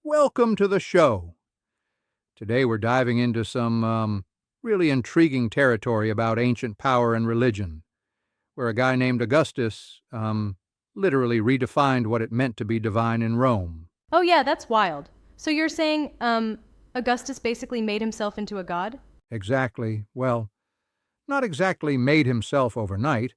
Welcome to the show. Today we're diving into some really intriguing territory about ancient power and religion, where a guy named Augustus literally redefined what it meant to be divine in Rome. Oh yeah, that's wild. So you're saying, Augustus basically made himself into a god? Exactly. Well, not exactly made himself overnight.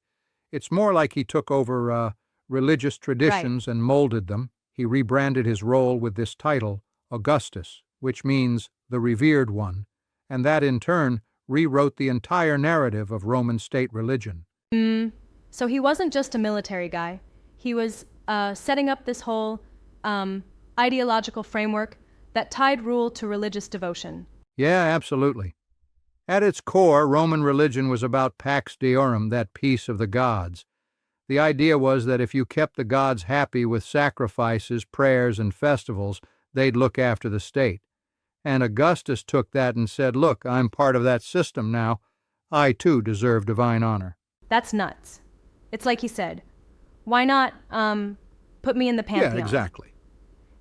It's more like he took over religious Right. traditions and molded them. He rebranded his role with this title, Augustus, which means the revered one, and that in turn rewrote the entire narrative of Roman state religion. So he wasn't just a military guy. He was setting up this whole ideological framework that tied rule to religious devotion. Yeah, absolutely. At its core, Roman religion was about pax deorum, that peace of the gods. The idea was that if you kept the gods happy with sacrifices, prayers, and festivals, they'd look after the state. And Augustus took that and said, "Look, I'm part of that system now. I too deserve divine honor." That's nuts. It's like he said, why not put me in the Yeah, pantheon? exactly.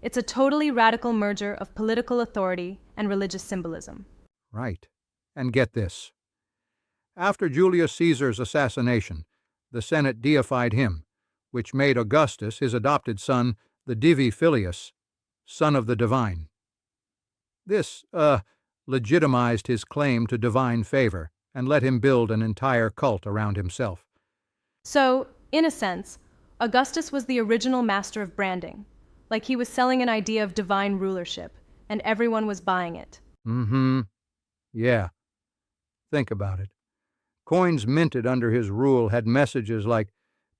It's a totally radical merger of political authority and religious symbolism. Right. And get this. After Julius Caesar's assassination, the Senate deified him, which made Augustus, his adopted son, the Divi Filius, son of the divine. This, legitimized his claim to divine favor and let him build an entire cult around himself. So, in a sense, Augustus was the original master of branding. Like he was selling an idea of divine rulership, and everyone was buying it. Mm-hmm. Yeah. Think about it. Coins minted under his rule had messages like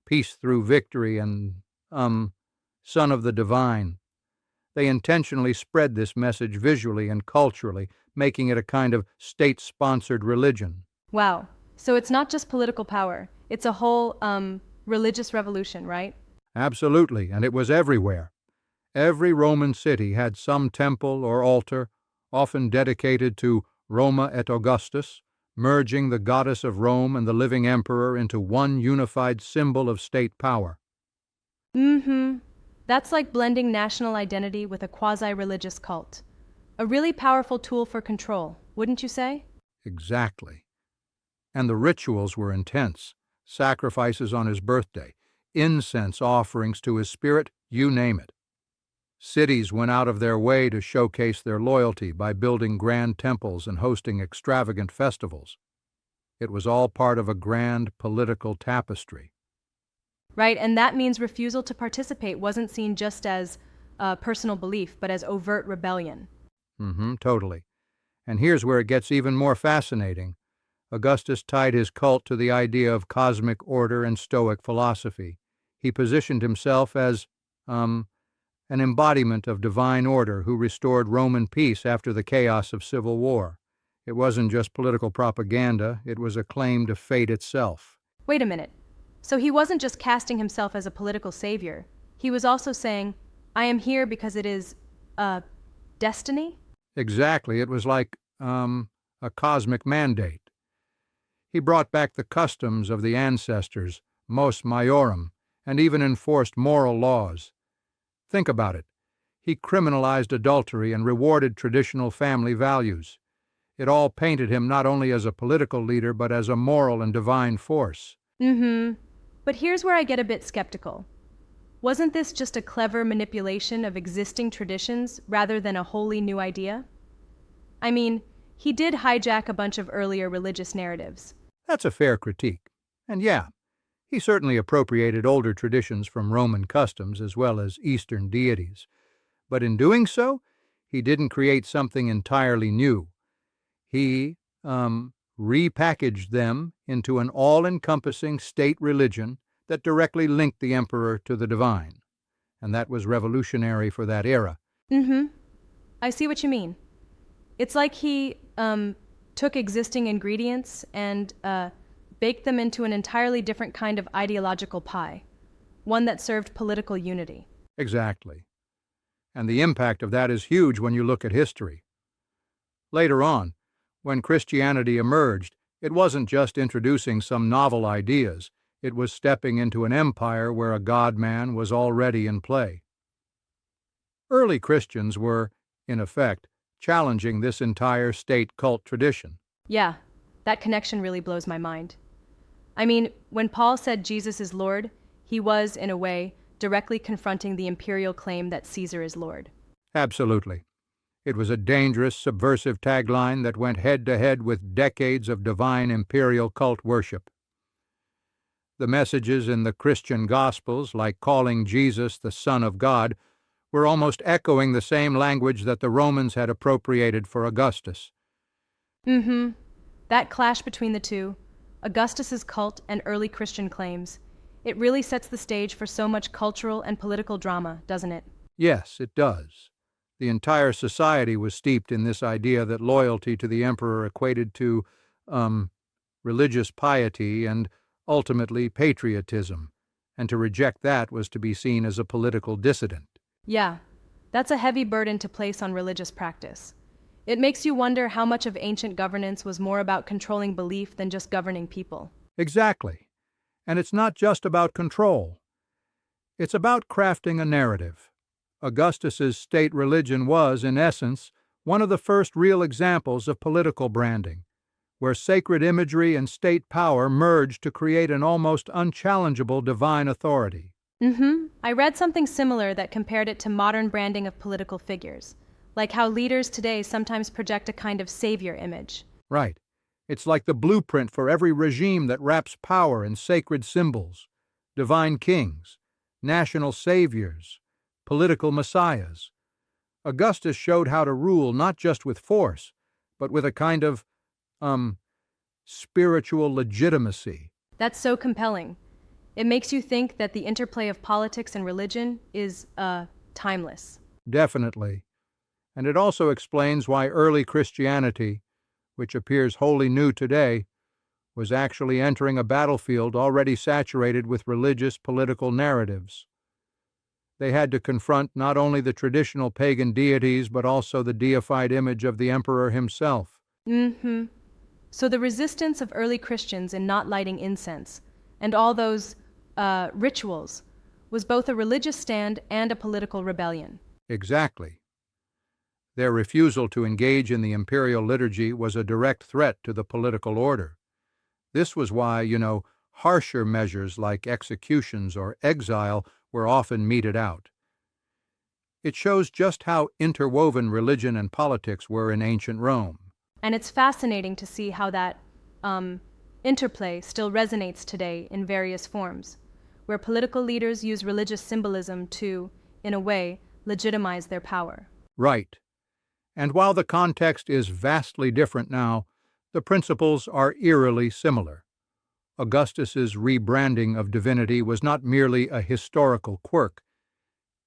peace through victory and, son of the divine. They intentionally spread this message visually and culturally, making it a kind of state-sponsored religion. Wow. So it's not just political power, it's a whole, religious revolution, right? Absolutely, and it was everywhere. Every Roman city had some temple or altar, often dedicated to Roma et Augustus, merging the goddess of Rome and the living emperor into one unified symbol of state power. Mm-hmm. That's like blending national identity with a quasi-religious cult. A really powerful tool for control, wouldn't you say? Exactly. And the rituals were intense. Sacrifices on his birthday, incense offerings to his spirit, you name it. Cities went out of their way to showcase their loyalty by building grand temples and hosting extravagant festivals. It was all part of a grand political tapestry. Right, and that means refusal to participate wasn't seen just as personal belief, but as overt rebellion. Totally. And here's where it gets even more fascinating. Augustus tied his cult to the idea of cosmic order and Stoic philosophy. He positioned himself as, an embodiment of divine order who restored Roman peace after the chaos of civil war. It wasn't just political propaganda, it was a claim to fate itself. Wait a minute. So he wasn't just casting himself as a political savior. He was also saying, I am here because it is, destiny? Exactly, it was like, a cosmic mandate. He brought back the customs of the ancestors, mos maiorum, and even enforced moral laws. Think about it. He criminalized adultery and rewarded traditional family values. It all painted him not only as a political leader, but as a moral and divine force. Mm-hmm. But here's where I get a bit skeptical. Wasn't this just a clever manipulation of existing traditions rather than a wholly new idea? I mean, he did hijack a bunch of earlier religious narratives. That's a fair critique. And yeah, he certainly appropriated older traditions from Roman customs as well as Eastern deities. But in doing so, he didn't create something entirely new. He, repackaged them into an all-encompassing state religion that directly linked the emperor to the divine. And that was revolutionary for that era. Mm-hmm. I see what you mean. It's like he, took existing ingredients and, baked them into an entirely different kind of ideological pie, one that served political unity. Exactly. And the impact of that is huge when you look at history. Later on, when Christianity emerged, it wasn't just introducing some novel ideas, it was stepping into an empire where a God-man was already in play. Early Christians were, in effect, challenging this entire state cult tradition. Yeah, that connection really blows my mind. I mean, when Paul said Jesus is Lord, he was, in a way, directly confronting the imperial claim that Caesar is Lord. Absolutely. It was a dangerous, subversive tagline that went head-to-head with decades of divine imperial cult worship. The messages in the Christian Gospels, like calling Jesus the Son of God, were almost echoing the same language that the Romans had appropriated for Augustus. That clash between the two, Augustus's cult and early Christian claims, it really sets the stage for so much cultural and political drama, doesn't it? Yes, it does. The entire society was steeped in this idea that loyalty to the emperor equated to, religious piety and, ultimately, patriotism, and to reject that was to be seen as a political dissident. Yeah, that's a heavy burden to place on religious practice. It makes you wonder how much of ancient governance was more about controlling belief than just governing people. Exactly. And it's not just about control. It's about crafting a narrative. Augustus's state religion was, in essence, one of the first real examples of political branding, where sacred imagery and state power merged to create an almost unchallengeable divine authority. I read something similar that compared it to modern branding of political figures, like how leaders today sometimes project a kind of savior image. Right. It's like the blueprint for every regime that wraps power in sacred symbols, divine kings, national saviors, political messiahs. Augustus showed how to rule not just with force, but with a kind of, spiritual legitimacy. That's so compelling. It makes you think that the interplay of politics and religion is, timeless. Definitely. And it also explains why early Christianity, which appears wholly new today, was actually entering a battlefield already saturated with religious political narratives. They had to confront not only the traditional pagan deities but also the deified image of the emperor himself. So the resistance of early Christians in not lighting incense and all those rituals was both a religious stand and a political rebellion. Exactly. Their refusal to engage in the imperial liturgy was a direct threat to the political order. This was why, harsher measures like executions or exile were often meted out. It shows just how interwoven religion and politics were in ancient Rome. And it's fascinating to see how that interplay still resonates today in various forms, where political leaders use religious symbolism to, in a way, legitimize their power. Right. And while the context is vastly different now, the principles are eerily similar. Augustus's rebranding of divinity was not merely a historical quirk.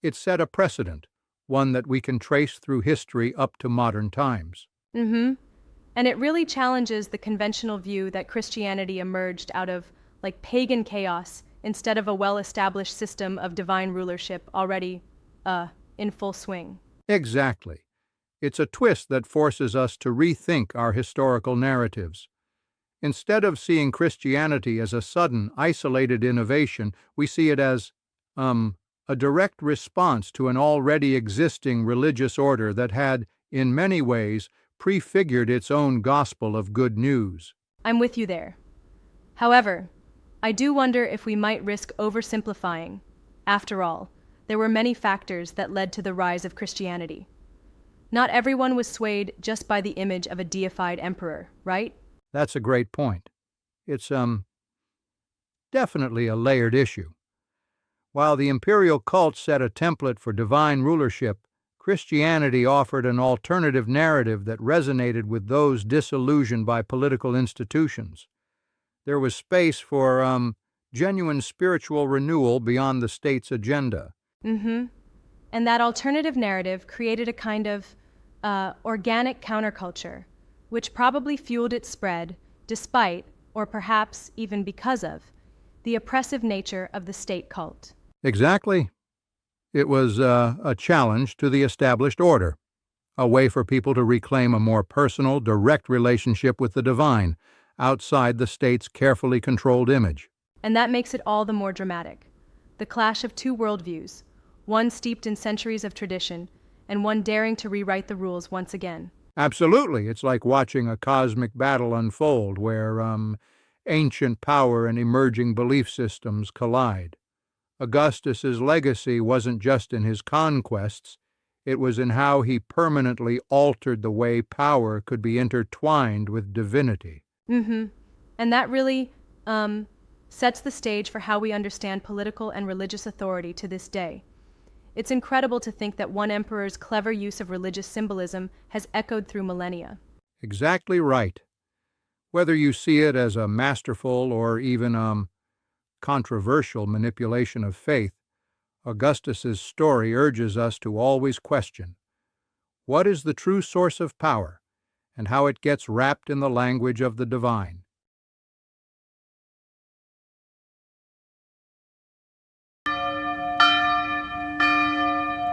It set a precedent, one that we can trace through history up to modern times. And it really challenges the conventional view that Christianity emerged out of, pagan chaos instead of a well-established system of divine rulership already, in full swing. Exactly. It's a twist that forces us to rethink our historical narratives. Instead of seeing Christianity as a sudden, isolated innovation, we see it as, a direct response to an already existing religious order that had, in many ways, prefigured its own gospel of good news. I'm with you there. However, I do wonder if we might risk oversimplifying. After all, there were many factors that led to the rise of Christianity. Not everyone was swayed just by the image of a deified emperor, right? That's a great point. It's, definitely a layered issue. While the imperial cult set a template for divine rulership, Christianity offered an alternative narrative that resonated with those disillusioned by political institutions. There was space for, genuine spiritual renewal beyond the state's agenda. And that alternative narrative created a kind of organic counterculture, which probably fueled its spread despite, or perhaps even because of, the oppressive nature of the state cult. Exactly. It was a challenge to the established order, a way for people to reclaim a more personal, direct relationship with the divine, outside the state's carefully controlled image. And that makes it all the more dramatic. The clash of two worldviews, one steeped in centuries of tradition, and one daring to rewrite the rules once again. Absolutely. It's like watching a cosmic battle unfold where ancient power and emerging belief systems collide. Augustus's legacy wasn't just in his conquests, it was in how he permanently altered the way power could be intertwined with divinity. Mm-hmm. And that really sets the stage for how we understand political and religious authority to this day. It's incredible to think that one emperor's clever use of religious symbolism has echoed through millennia. Exactly right. Whether you see it as a masterful or even controversial manipulation of faith, Augustus's story urges us to always question what is the true source of power and how it gets wrapped in the language of the divine.